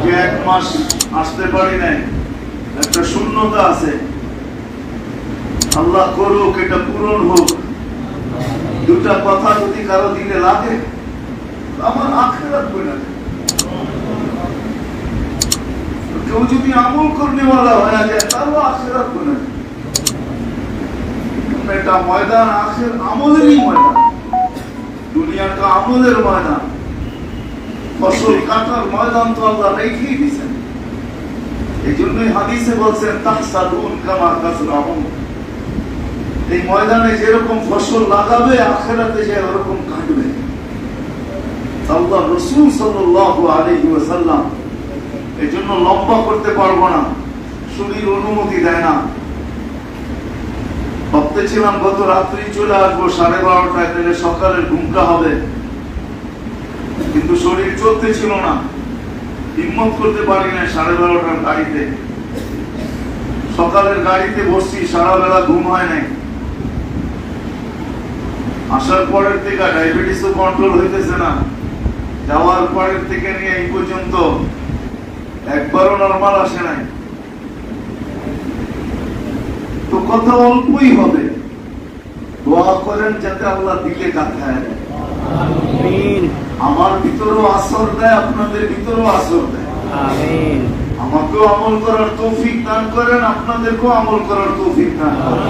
যে 1 মাস আসতে পারি নাই, একটা শূন্যতা আছে, আল্লাহ করুক এটা পূরণ হোক। দুটা কথা যদি কারো দিলে লাগে, আমার আখিরাত বইনা। কেউ যদি আমল করনেওয়ালা হয়ে যায়, তারও আখিরাত বইনা। এটা ময়দান আখির আমলেরই ময়দান, দুনিয়াটা আমলের ময়দান। ফসল কাটার ময়দান তো আল্লাহ রেখেই দিয়েছেন। এই জন্যই হাদিসে বলছেন তাহসাদুন কামা তাজরাউন। এই ময়দানে যেরকম ফসল লাগাবে, আখিরাতে যে ওরকম কাটবে। আল্লাহ রাসূল সাল্লাল্লাহু আলাইহি ওয়াসাল্লাম এই জন্য লম্বা করতে পারবো না, শরীর অনুমতি দেয় না। ভাবতেছিলাম গত রাত্রি চলে আসবো 12:30টায়, তাহলে সকালের ঘুমটা হবে, কিন্তু শরীর চলতে ছিল না, হিম্মত করতে পারি না। 12:30টার গাড়িতে, সকালের গাড়িতে বসছি, সারা বেলা ঘুম হয় নাই। আসার পরের থেকে ডায়াবেটিসও কন্ট্রোল হইতেছে না, যাওয়ার পরের থেকে নিয়ে এই পর্যন্ত একবারও নরমাল আসে নাই। তো কথা অল্পই হবে, দোয়া করেন যাতে আল্লাহ দিলে কাঁথায়। আমার ভিতরেও আসর দেয়, আপনাদের ভিতরেও আসর দেয়। আমাকেও আমল করার তৌফিক দান করেন, আপনাদেরকেও আমল করার তৌফিক দান করেন।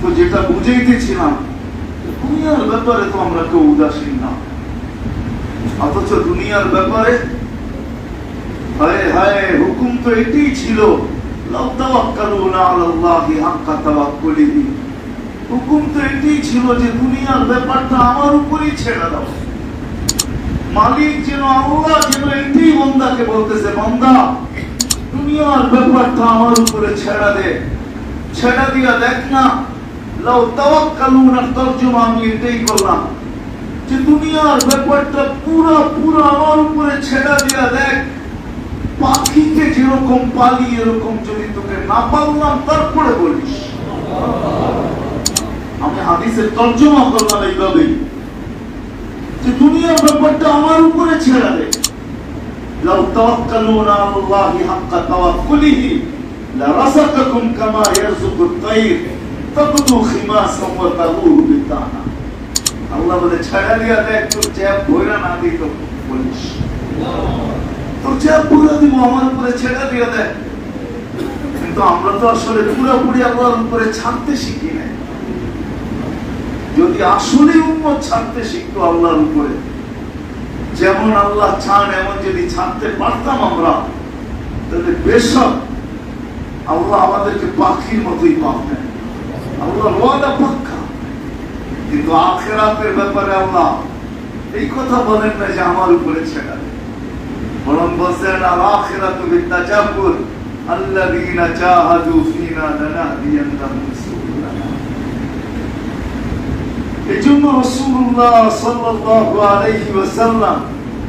তো যেটা বুঝাইতেছিলাম, দুনিয়ার ব্যাপারে তো আমরা কেউ উদাসীন না, অথচ দুনিয়ার ব্যাপারে হায় হায় হুকুম তো এটাই ছিল, লাউ তাওয়াক্কালুনা আলাল্লাহি হাক্কা তাওয়াক্কুলিহি। হুকুম তো এটাই ছিল যে দুনিয়ার ব্যাপারটা আমার উপরেই ছেড়ে দাও। মালিক যেন, আল্লাহ যেন এটাই বান্দাকে বলতেছে, বান্দা দুনিয়ার ব্যাপারটা আমার উপরে ছেড়ে দে। ছেড়ে দিয়া দেখ না, লাউ তাওয়াক্কালুনার তরজমা আমি এটাই করলাম যে দুনিয়ার ব্যাপারটা পুরো পুরো আমার উপরে ছেড়ে দিয়া দেখ। পাখিকে যেরকম পালি, এরকম যদি তোকে না পারলাম তারপরে বলিস। আমি হাদিসের তরজমা করলাম এইভাবেই যে দুনিয়ার ব্যাপারটা আমার উপরে ছেড়ে দে। লাউ তাওয়াক্কালুনা আলাল্লাহি হাক্কা তাওয়াক্কুলিহি লারাযাকাকুম কামা ইয়ারযুকুত তায়র তাকদু খিমাসান ওয়া তাগুরু বিতানা। আল্লাহ বলে ছেড়ে দিয়া দেখ, তোর জ্যাব ভইরা না দিই তো বলিস, তোর জ্যাব ভইরা দিব, আমার উপরে ছেড়ে দিয়া দেখ। কিন্তু আমরা তো আসলে পুরোপুরি আল্লাহর উপরে ছাড়তে শিখি নাই। যদি আসলে উম্মত ছাড়তে শিখতো আল্লাহর উপরে, যেমন আল্লাহ ছাড় এমন যদি ছাড়তে পারতাম আমরা, তাহলে বেশক আল্লাহ আমাদেরকে পাখির মতোই পাবেন। আল্লাহ ওয়াদা পাক্কা। কিন্তু আখিরাতের ব্যাপারে আল্লাহ এই কথা বলেন না যে আমার উপরে ছেড়ে দেন, বরং বলছেন আল আখিরাতু বিত্তাজাব্বুর আল্লাযীনা জাহাদু ফীনা লানাহদিয়ান্নাহুম সুবুলানা। এজন্য রাসূলুল্লাহ সাল্লাল্লাহু আলাইহি ওয়াসাল্লাম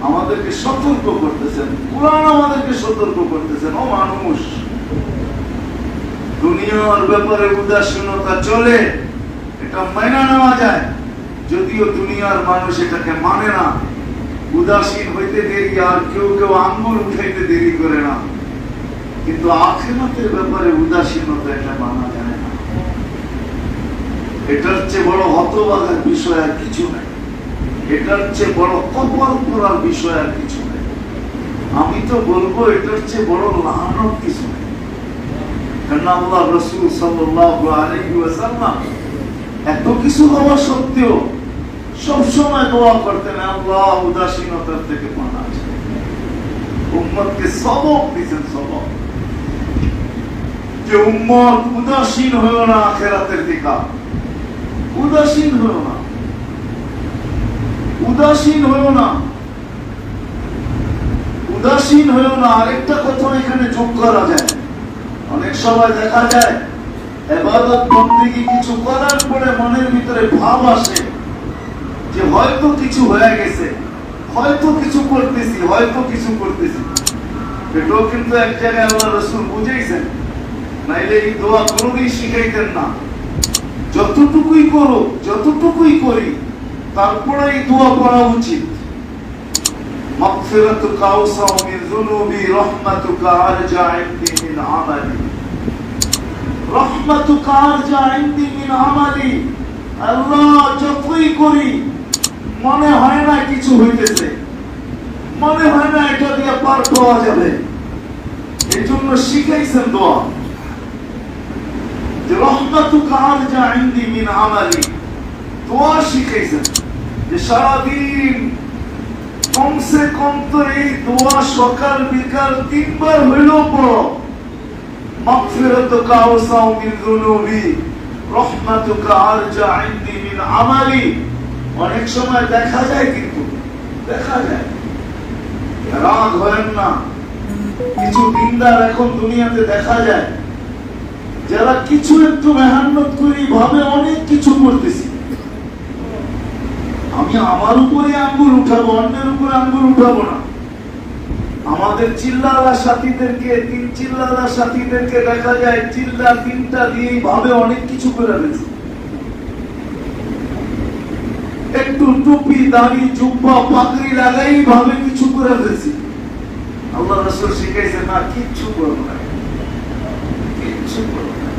আমাদেরকে সতর্ক করতেছেন, কুরআন আমাদেরকে সতর্ক করতেছেন, ও মানুষ দুনিয়ার ব্যাপারে উদাসীনতা চলে, এটা মেনে নেওয়া যায়, যদিও দুনিয়ার মানুষ এটাকে মানে না। উদাসীন হইতে দেরি, আর কেউ কেউ আঙ্গুল উঠাইতে দেরি করে না, কিন্তু আখিরাতের ব্যাপারে উদাসীনতা এটা মানা যায় না। এটার চেয়ে বড় হতভাগার বিষয় আর কিছু নাই, এটার চেয়ে বড় কপাল করার বিষয় আর কিছু নাই। আমি তো বলবো এটার চেয়ে বড় লানত কিছু নেই। কারণ আল্লাহ রাসূল সাল্লাল্লাহু আলাইহি ওয়াসাল্লাম এত কিছু হওয়া সত্ত্বেও সবসময় দোয়া করতেন, আল্লাহ উদাসীনতার থেকে পানা চাই। উম্মতকে সবক দিয়েছেন, সবক যে উম্মত উদাসীন হয়েও না আখিরাতের দিকে, উদাসীন হয়েও না, উদাসীন হয়েও না, উদাসীন হয়েও না। আরেকটা কথা এখানে যোগ করা যায়, অনেক সময় দেখা যায় ইবাদত বন্দেগী কিছু করার পরে মনের ভিতরে ভাব আসে যে হয়তো কিছু হয়ে গেছে, হয়তো কিছু করতেছি, হয়তো কিছু করতেছি। এটাও কিন্তু এক জায়গায় আল্লাহ রাসূল বুঝাইছেন, নাইলে এই দোয়া কোনোদিন শিখাইতেন না। যতটুকুই করো, যতটুকুই করি, তারপরে এই দোয়া করা উচিত। মাগফিরাতুকা আওসাউ মিন যুনুবি রাহমাতুকা আরজা ইনদি মিন আমালি রাহমাতুকা আরজা ইনদি মিন আমালি। আল্লাহ, যতই করি মনে হয় না কিছু হইতেছে, মনে হয় না এটা দিয়ে পার পাওয়া যাবে। এই জন্য শিখাইছেন দোয়া যে রাহমাতুকা আরজা ইনদি মিন আমালি। দোয়া শিখাইছেন যে সারাদিন কমসে কম তো এই দোয়া সকাল বিকাল 3 বার হইলেও পড়ো। মাগফিরাতুকা আওসাউ মিন যুনুবি রাহমাতুকা আরজা ইনদি মিন আমালি। অনেক সময় দেখা যায়, কিন্তু দেখা যায়, রাগ হয় না, কিছু দিনদার এখন দুনিয়াতে দেখা যায় যারা কিছু একটু মেহনত করি ভাবে অনেক কিছু করতেছি। আমি আমার উপরে আঙ্গুল উঠাবো, অন্যের উপরে আঙ্গুল উঠাবো না। আমাদের চিল্লালা সাথীদেরকে, 3 চিল্লালা সাথীদেরকে দেখা যায় চিল্লা 3টা দিয়ে ভাবে অনেক কিছু করে ফেলছে। একটু টুপি দাড়ি জুব্বা পাগড়ি লাগাই ভাবে কিছু করে ফেলছি। আল্লাহ রাসূল শিখাইছে না, কিচ্ছু করবো না, কিচ্ছু করবো না।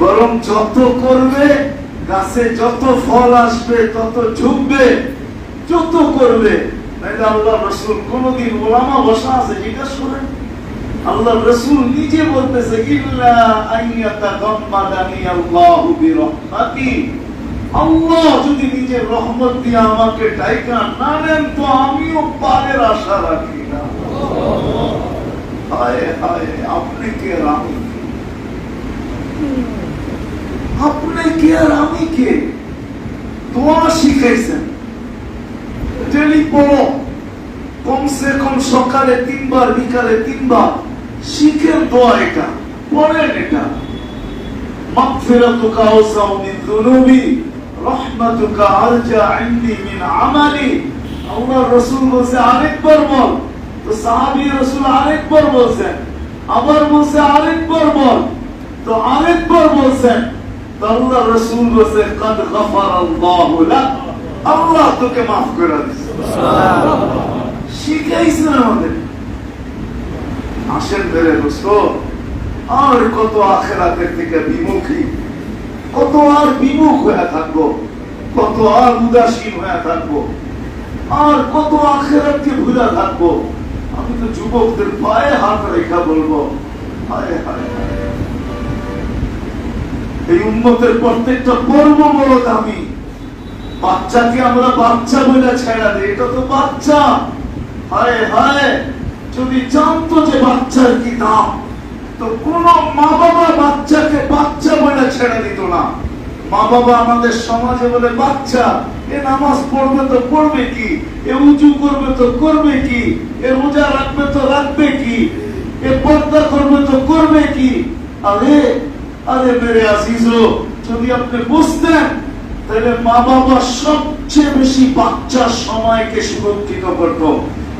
বরং যত করবে, গাছে যত ফল আসবে তত ঝুঁকবে, যত করবে। আল্লাহ রাসূল কোনদিন ওলামা বসা আছে জিজ্ঞাসা করেন? আল্লাহ রাসূল নিজে বলতেছে ইল্লা আইয়াতাগাম্মাদানি আল্লাহু বিরহমাতি। আল্লাহ যদি নিজের রহমত দিয়ে আমাকে ডাইকা না নেন তো আমিও পারের আশা রাখি না। হায় হায়, আপনি কে আর আমি কে? আপনি কে আর আমি কে? দোয়া শিখাইছেন, ডেলি পড়ো, কমসে কম সকালে 3 বার, বিকালে 3 বার। শিখেন দোয়া, এটা পড়েন। এটা মাগফিরাতুকা আওসাউ মিন যুনুবি রাহমাতুকা আরজা ইনদি মিন আমালি। আল্লাহ রাসূল বলছে আরেকবার বল, তো সাহাবী রাসূল আরেকবার বলছেন, আবার বলছে আরেকবার বল, তো আরেকবার বলছেন। তো আল্লাহ রাসূল বলছে কাদ গাফারাল্লাহু লাক, আল্লাহ তোকে মাফ করে দিয়েছে। সুবহানাল্লাহ। শিখাইছেন আমাদের। আসেন ধরে দোস্ত, আর কত আখিরাতের থেকে বিমুখী, কত আর বিমুখ হয়ে থাকবো, কত আর উদাসীন হয়ে থাকবো, আর কত আখিরাতকে ভুলে থাকবো। আমি তো যুবকদের পায়ে হাত রেখা বলবো, হায় হায় হায়, এই উম্মতের প্রত্যেকটা পর্ব বড় দামি। বাচ্চাকে আমরা বাচ্চা বলে ছেড়া দিই, এটা তো বাচ্চা। হায় হায়, যদি জানতো যে বাচ্চার কি দাম, তো কোন মা বাবা বাচ্চাকে বাচ্চা বলে ছেড়ে দিত না। মা বাবা আমাদের সমাজে বলে বাচ্চা, এ নামাজ পড়বে তো পড়বে কি, এ উজু করবে তো করবে কি, এ রোজা রাখবে তো রাখবে কি, এ পর্দা করবে তো করবে কি। আরে আরে মেরে আজিজো, যদি আপনি বুঝতেন তাহলে মা বাবা সবচেয়ে বেশি বাচ্চার সময়কে সুরক্ষিত করতো।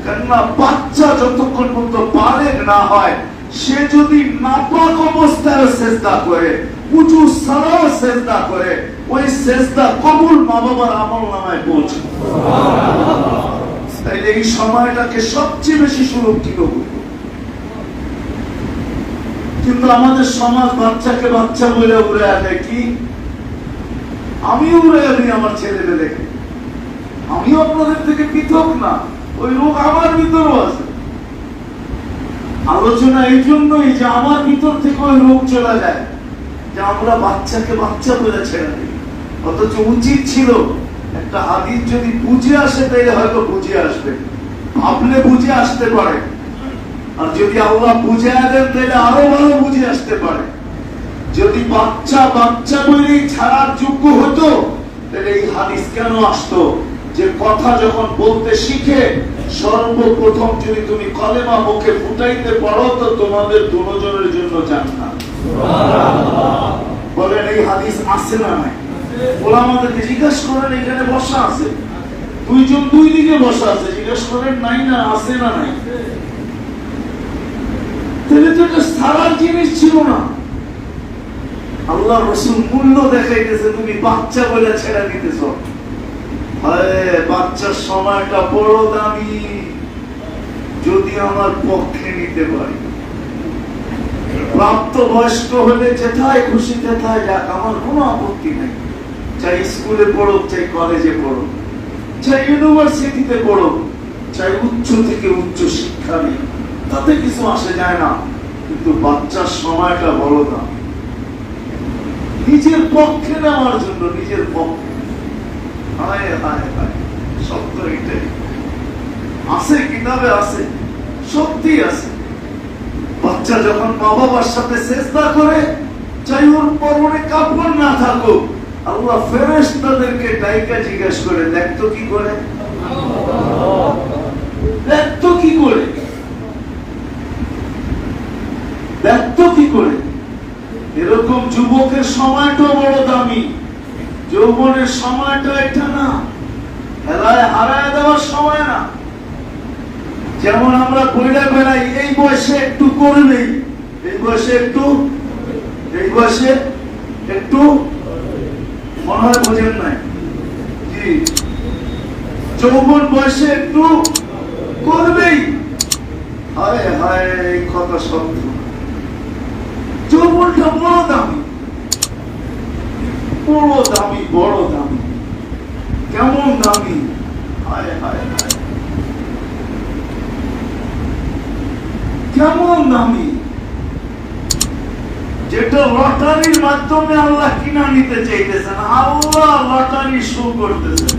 কেননা বাচ্চা যতক্ষণ পর্যন্ত বালেগ না হয়, সে যদি নাপাক অবস্থায় সেজদা করে, উঁচু ছাড়াও সেজদা করে, ওই সেজদা কবুল মা বাবার আমলনামায় পৌঁছে। তাইলে এই সময়টাকে সবচেয়ে বেশি সুরক্ষিত করব। কিন্তু আমাদের সমাজ বাচ্চাকে বাচ্চা বলে উড়ে দেয়। কি আমি উড়ে দিই আমার ছেলেদের দেখে, আমিও আপনাদের থেকে পৃথক না, ওই রোগ আমার ভিতরও আছে। আলোচনা এই জন্যই যে আমার ভিতর থেকে ওই রোগ চলে যায়, যে আমরা বাচ্চাকে বাচ্চা বলে ছেড়ে দিই। অথচ উচিত ছিল একটা হাদিস যদি বুঝে আসে তাইলে হয়তো বুঝে আসবে, ভাবলে বুঝে আসতে পারে। আর যদি আল্লাহ বুঝে দেন তাহলে আরো ভালো বুঝে আসতে পারে। যদি বাচ্চা বাচ্চা বলেই ছাড়ার যোগ্য হতো তাহলে এই হাদিস কেন আসতো যে কথা যখন বলতে শিখে সর্বপ্রথম যদি তুমি কলেমা মুখে ফুটাইতে পারো তো তোমাদের দুজনের জন্য জান্নাত। সুবহানাল্লাহ। বলেন এই হাদিস আছে না নাই? ওলামাদেরকে জিজ্ঞাসা করেন, এখানে বসা আছে দুইজন, দুই দিকে বসা আছে, জিজ্ঞাসা করেন নাই না আছে না নাই? তাহলে তো এটা সারার জিনিস ছিল না। আল্লাহ রাসূল মূল্য দেখাইতেছে, তুমি বাচ্চা বলে ছেড়ে দিতেছ। বাচ্চার সময়টা বড় দামি, যদি আমার পক্ষে নিতে পারি। প্রাপ্ত বয়স্ক হলে যেথায় খুশি তেথায় যাক, আমার কোনো আপত্তি নেই। চাই স্কুলে পড়ুক, চাই কলেজে পড়ুক, চাই ইউনিভার্সিটিতে পড়ুক, চাই উচ্চ থেকে উচ্চ শিক্ষা নেই, তাতে কিছু আসে যায় না। কিন্তু বাচ্চার সময়টা বড় দাম। নিজের পক্ষে নেওয়ার জন্য, নিজের পক্ষে। হায় হায় হায়, সত্য এটাই আছে, কিতাবে আছে, সত্যি আছে। বাচ্চা যখন মা বাবার সাথে চেষ্টা করে, চাই ওর পরনে কাপড় না থাকুক, আল্লাহ ফেরেশতাদেরকে ডাইকা জিজ্ঞেস করে, দেখতো কি করে, দেখতো কি করে, দেখতো কি করে। এরকম যুবকের সময়টা বড় দামি, যৌবনের সময়টা এটা না, হেলায় হারায় দেওয়ার সময় না। যেমন আমরা বইরা বেড়াই, এই বয়সে একটু করবেই, এই বয়সে একটু, এই বয়সে একটু, মনে হয় বোঝেন নাই জি, যৌবন বয়সে একটু করবেই। হায় হায়, এই কথা সত্য। যৌবনটা বড় দামি, বড় দামি, বড় দামি। কেমন দামি, হায় হায় হায়, কেমন দামি। যেটা লটারির মাধ্যমে আল্লাহ কিনা নিতে চাইতেছেন, আল্লাহ লটারি শো করতেছেন।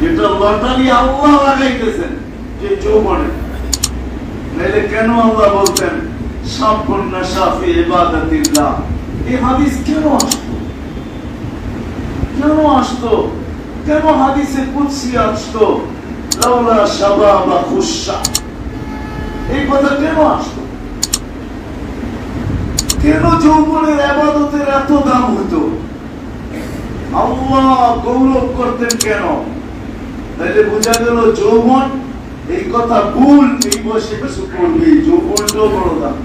যেটা লটারি আল্লাহ লাগাইতেছেন যে যৌবনে। নাইলে কেন আল্লাহ বলতেন সাবুন্না শাফি ইবাদাতিল্লাহ? এই হাদিস কেন আসতো, কেন আসতো, কেন হাদিসে কুদসি আসতো লাউলা শাবাবা খুশা? এই কথা কেন আসতো? কেন যৌবনের ইবাদতের এত দাম হতো? আল্লাহ গৌরব করতেন কেন? তাহলে বোঝা গেল যৌবন, এই কথা ভুল, এই বয়সে কিছু করবে, যৌবনটাও বড় দাম।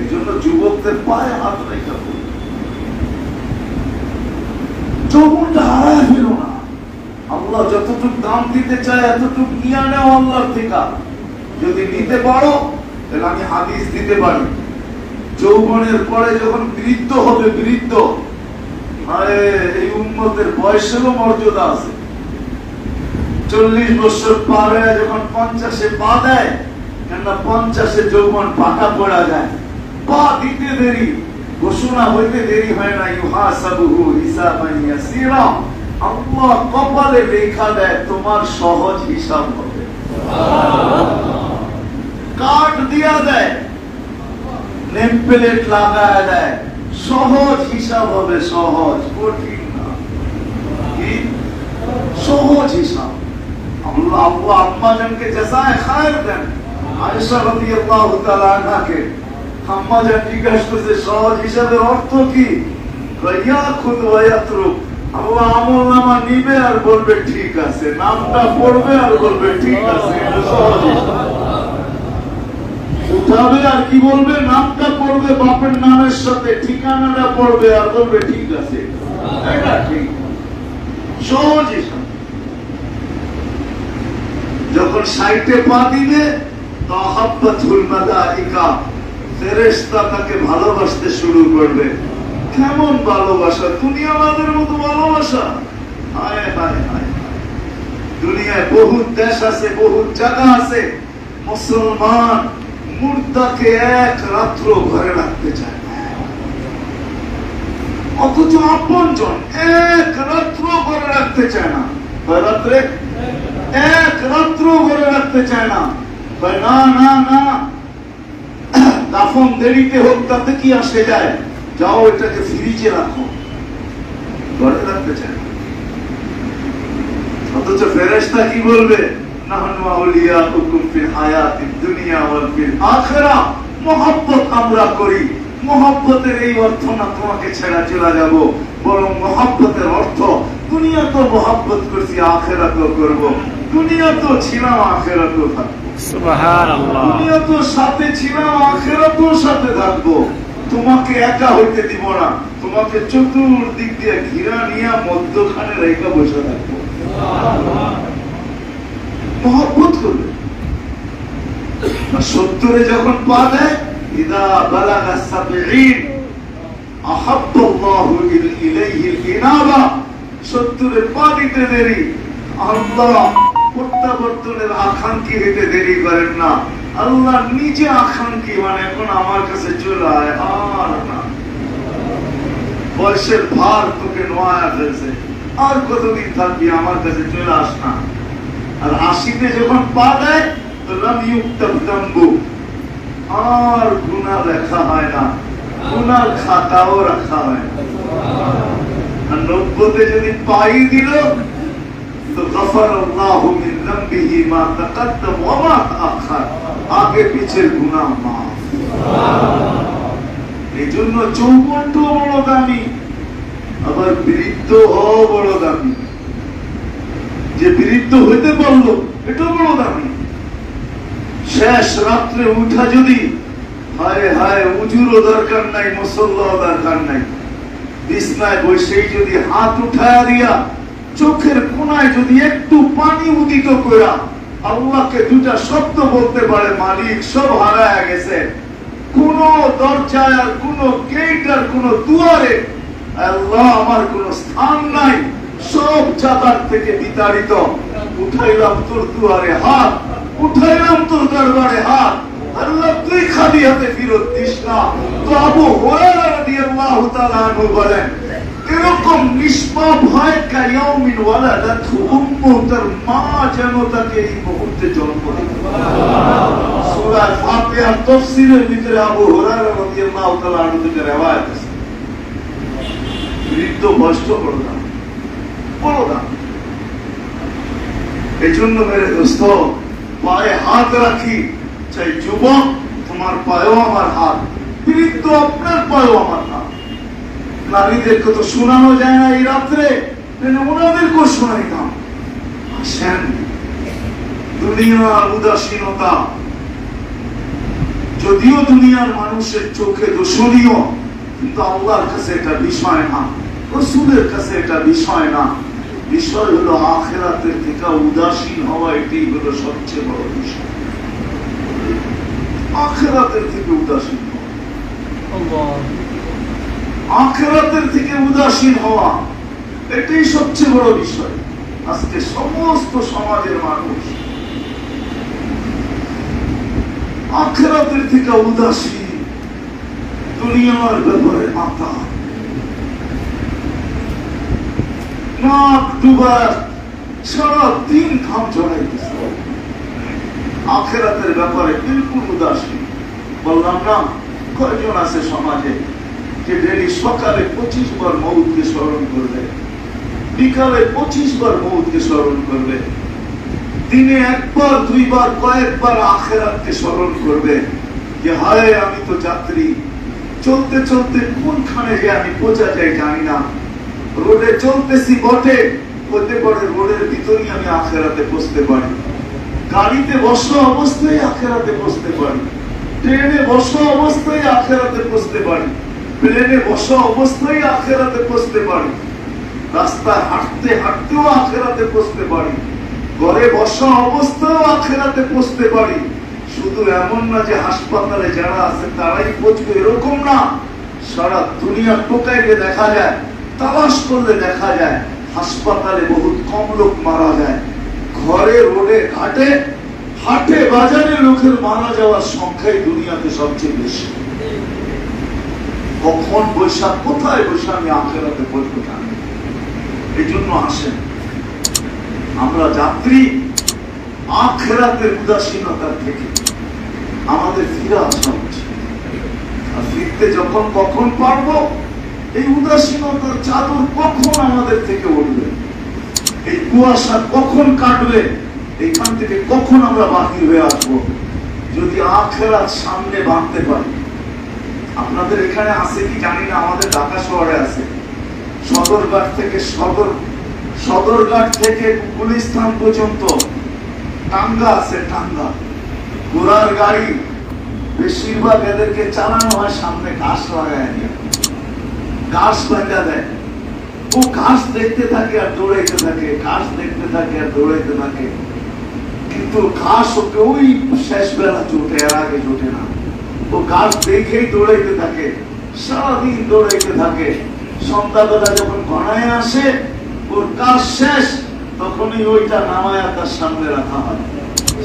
এই জন্য যুবকদের পায়ে হাত রেখা করবে, যৌবনটা হারায় ফেলো না। আল্লাহ যতটুকু দাম দিতে চায় এতটুকু নিয়ে নেও আল্লাহর থেকে। যদি নিতে পারো তাহলে আমি হাদিস দিতে পারি, যৌবনের পরে যখন বৃদ্ধ হবে, বৃদ্ধ, আরে এই উম্মতের বয়সেরও মর্যাদা আছে। 40 বছর পার হয়ে যখন 50-এ পা দেয়, কেননা 50-এ যৌবন পাকা পড়া যায়, পা দিতে দেরি, ঘোষণা হইতে দেরি হয় না। ইউহাসাবুহু হিসাবান ইয়াসীরা, আল্লাহ কপালে লেখা দেয় তোমার সহজ হিসাব হবে, কাট দিয়া দেয়, নেম প্লেট লাগায় দেয়, সহজ হিসাব হবে, সহজ, কঠিন না। কি সহজ হিসাব? আল্লাহ আম্মা জানকে জাযায়ে খায়ের দেন। আয়েশা রাদিয়াল্লাহু তাআলা আনহাকে আম্মা জান জিজ্ঞাসা করছে সহজ হিসাবের অর্থ কি? ইয়াখুদ ওয়া ইয়াতরুক, আল্লাহ আমলনামা নিবে আর বলবে ঠিক আছে, নামটা পড়বে আর বলবে ঠিক আছে, এটা সহজ হিসাব। উঠাবে আর কি বলবে? নামটা পড়বে বাপের নামের সাথে, ঠিকানাটা পড়বে আর বলবে ঠিক আছে, এটা ঠিক, সহজ হিসাব। যখন 60-এ পা দিবে, তাহাব্বাতুল মালাইকা, ফেরেশতা তাকে ভালোবাসতে শুরু করবে। কেমন ভালোবাসা, দুনিয়াবাদের মতো ভালোবাসা। হায় হায় হায়, দুনিয়ায় বহু দেশ আছে, বহু জায়গা আছে, মুসলমান মুর্দাকে এক রাত্র ঘরে রাখতে চায়, অথচ আপনজন এক রাত্র ঘরে রাখতে চায় না। রাত্রে এক রাত্র ঘরে রাখতে চায় না। না না না, দাফন দেরিতে হোক তাতে কি আসে যায়, যাও এটাকে ফ্রিজে রাখো, ঘরে রাখতে চায় না। অথচ ফেরেশতা কি বলবে? নাহনু আউলিয়াউকুম ফিল হায়াতিদ দুনিয়া ওয়াল ফিল আখিরাহ, মহব্বত আমরা করি। মহব্বতের এই অর্থ না তোমাকে ছেড়ে চলে যাব, বরং মহব্বতের অর্থ দুনিয়া তো মহব্বত করছি, আখিরাতও করব। দুনিয়া তো ছিলাম, আখিরাতও থাকবো। সুবহানাল্লাহ। দুনিয়া তো সাথে ছিলাম, আখিরাতও সাথে থাকবো। তোমাকে একা হইতে দিব না, তোমাকে চতুর্দিক দিয়ে ঘিরা নিয়ে মধ্যখানে রেখা বসে রাখবো। মহব্বত করবে। 70 যখন পা দেয়, ইদা বালাগা 70 আহাব্বাল্লাহু ইলাইহিল ইনাবা, 70 পা দিতে দেরি, আল্লাহ প্রত্যাবর্তনের আকাঙ্ক্ষী হইতে দেরি করেন না। আল্লাহ নিজে আকাঙ্ক্ষী, মানে এখন আমার কাছে চলে আয়, আর না বয়সের ভার তোকে নোয়া ফেলছে, আর কতদিন থাকবি, আমার কাছে চলে আস না। আর 80 যখন পা দেয়, আর গুনাহ লেখা হয় না, গুনার খাতাও রাখা হয় না। আর 90 যদি পাই দিল, তো গফারাল্লাহু মিন যামবিহি মা তাকাদ্দাম ওয়া মা তাআখার, আগে পিছের গুনাহ মাফ। এইজন্য যৌবনটাও বড় দামি, আবার বৃদ্ধ হওয়া বড় দামি। যে বৃদ্ধ হইতে পারলো এটাও বড় দামি। শেষ রাত্রে উঠা যদি, হায় হায়, উজুরও দরকার নাই, মুসল্লাও দরকার নাই, বিছনায় বসেই যদি হাত উঠায়া দিয়া চোখের কোনায় যদি একটু পানি উদিত কইরা আল্লাহকে দুটা শব্দ বলতে পারে, মালিক সব হারায় গেছে, কোন দরজায় আর কোন গেট আর কোন দুয়ারে আল্লাহ আমার কোন স্থান নাই, সব জায়গার থেকে বিতাড়িত, উঠাইলাম তোর দুয়ারে হাত, উঠাইলাম তোর দরবারে হাত, আল্লাহ তুই খালি হাতে ফিরত দিস না। তো আবু হুরায়রা রাদিয়াল্লাহু তাআলা আনহু বলেন, এরকম নিষ্পাপ হয় কায়াউমিন ওয়ালাদাতহু উম্মু, তার মা যেন তাকে এই মুহূর্তে জন্ম দিল। সূরা ফাতিহার তাফসীরের ভিতরে আবু হুরায়রা রাদিয়াল্লাহু তাআলা আনহু থেকে রওয়ায়াত আছে। বৃদ্ধ বয়স্ক বড় না, বড় না। এই জন্য মেরে দোস্ত, পায়ে হাত রাখি, চাই যুবক তোমার পায়েও আমার হাত, বৃদ্ধ আপনার পায়েও আমার হাত। নারীদেরকে তো শোনানো যায় না এই রাত্রে, ওনাদেরকেও শোনাইতাম। আসেন, দুনিয়ার উদাসীনতা যদিও দুনিয়ার মানুষের চোখে দোষণীয়, কিন্তু আল্লাহর কাছে এটা বিষয় না, রাসূলের কাছে এটা বিষয় না। বিষয় হলো আখিরাতের থেকে উদাসীন হওয়া, এটাই হলো সবচেয়ে বড় বিষয়। আখিরাতের থেকে উদাসীন হওয়া, আখিরাতের থেকে উদাসীন হওয়া, এটাই সবচেয়ে বড় বিষয়। আজকে সমস্ত সমাজের মানুষ আখিরাতের থেকে উদাসীন, দুনিয়ার ব্যাপারে মাথা নাক ডুবার সারা দিন ঘাম ঝরাইতেছে, আখিরাতের ব্যাপারে বিলকুল উদাসীন। বললাম না, কয়জন আছে সমাজে যে ডেলি সকালে 25 বার মউতকে স্মরণ করবে, বিকালে 25 বার মউতকে স্মরণ করবে, দিনে একবার দুইবার কয়েকবার আখিরাতকে স্মরণ করবে যে হায় আমি তো যাত্রী, চলতে চলতে কোনখানে যে আমি পৌঁছা যাই জানি না, রোডে চলতেছি বটে, হতে পারে রোডের ভিতরেই আমি আখিরাতে পৌঁছতে পারি, গাড়িতে বসা অবস্থায় আখিরাতে পৌঁছতে পারি, ট্রেনে বসা অবস্থায় আখিরাতে পৌঁছতে পারি, প্লেনে বসা অবস্থায় আখিরাতে পৌঁছতে পারি, রাস্তায় হাঁটতে হাঁটতেও আখিরাতে পৌঁছতে পারি, ঘরে বসা অবস্থায়ও আখিরাতে পৌঁছতে পারি। শুধু এমন না যে হাসপাতালে যারা আছে তারাই পৌঁছবে, এরকম না। সারা দুনিয়া টোকাইলে দেখা যায়, তালাশ করলে দেখা যায়, হাসপাতালে বহুত কম লোক মারা যায়, ঘরে রোডে ঘাটে হাটে বাজারে লোকের মারা যাওয়ার সংখ্যাই দুনিয়াতে সবচেয়ে বেশি। কখন বৈশাখ, কোথায় বৈশাখ আমি আখিরাতে পৌঁছবো জানি। এই জন্য আসেন, আমরা যাত্রী, আখিরাতের উদাসীনতার থেকে আমাদের ফিরে আসা উচিত। আর ফিরতে যখন কখন পারবো, এই উদাসীনতার চাদর কখন আমাদের থেকে উঠবে, এই কুয়াশা কখন কাটবে, এইখান থেকে কখন আমরা বাহির হয়ে আসবো, যদি আখিরাত সামনে বাঁধতে পারি। আপনাদের এখানে আছে কি জানি না, আমাদের ঢাকা শহরে আছে, সদরঘাট থেকে গুলিস্তান পর্যন্ত টাঙ্গা আছে, টাঙ্গা ঘোড়ার গাড়ি বেশিরভাগ এদেরকে চালানো হয় সামনে ঘাস লাগায় নিয়ে, ঘাস লাগা দেয়। ও ঘাস দেখতে থাকে আর দৌড়াইতে থাকে, ঘাস দেখতে থাকে আর দৌড়াইতে থাকে, কিন্তু ঘাস ওকে ওই শেষ বেলা জোটে, এর আগে জোটে না। ও ঘাস দেখেই দৌড়াইতে থাকে, সারাদিন দৌড়াইতে থাকে। সন্ধ্যাবেলা যখন ঘনায় আসে, ওর কাজ শেষ, তখনই ওইটা নামায়া তার সামনে রাখা হয়।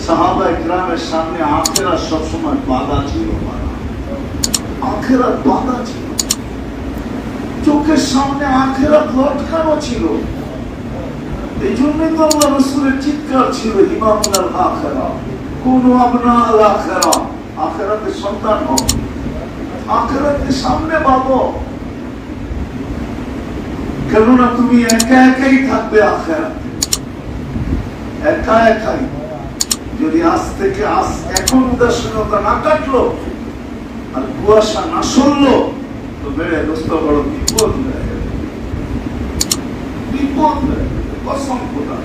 সাহাবা ইকরামের সামনে আখেরাত সবসময় বাধা ছিল, আখেরাত বাধা ছিল, চোখের সামনে আখেরাত লটকানো ছিল। এই জন্যই তো আল্লাহ রাসূলের চিৎকার ছিল, ইমামুল আখিরা কুনু আবনাল আখিরা, আখিরাতের সন্তান হও, আখিরাতের সামনে বাঁধো, কেননা তুমি একা একাই থাকবে আখিরাতে, একা একাই। যদি আজ থেকে এখন উদাসীনতা না কাটলো আর কুয়াশা না সরলো, তো বেড়ে দোস্ত বড় বিপদ হয়ে গেল, বিপদ হয়ে গেল, কসম খোদা।